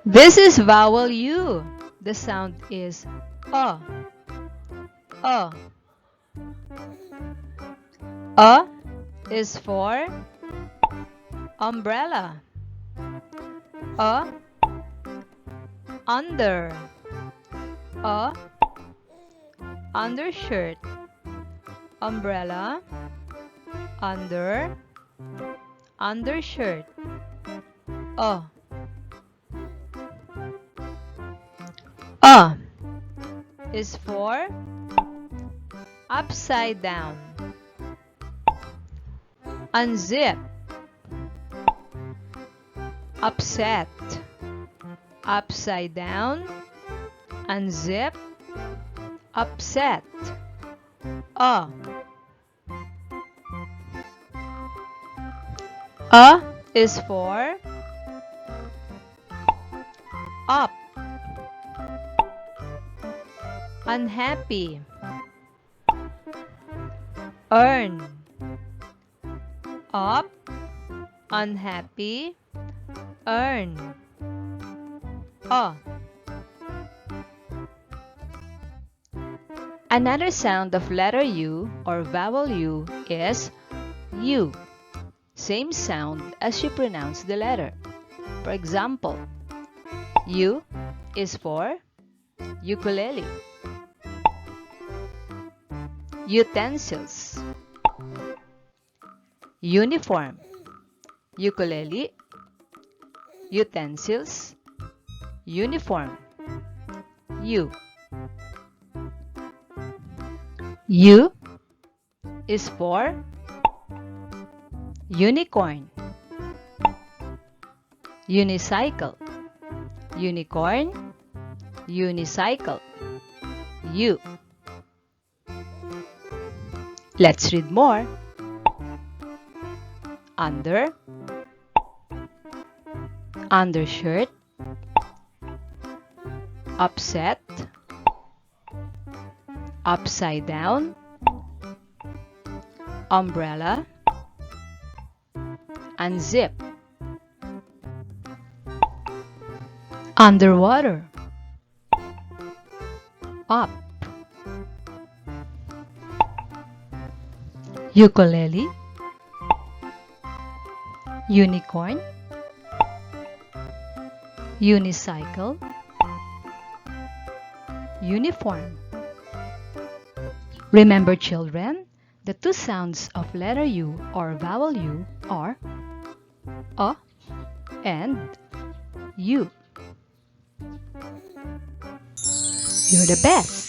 This is vowel U. The sound is A. A. A is for umbrella. A. Under. A. Undershirt. Umbrella. Under. Undershirt. A. A is for upside down. Unzip. Upset. Upside down. Unzip. Upset. A. A is for up. Unhappy. Earn. Up. Unhappy. Earn. A. Another sound of letter U or vowel U is U. Same sound as you pronounce the letter. For example, U is for ukulele. Utensils. Uniform. Ukulele. Utensils. Uniform. U. U is for unicorn. Unicycle. Unicorn. Unicycle. U. Let's read more. Under. Undershirt. Upset. Upside down. Umbrella. Unzip. Underwater. Up. Ukulele. Unicorn. Unicycle. Uniform. Remember, children, the two sounds of letter U or vowel U are A and U. You're the best!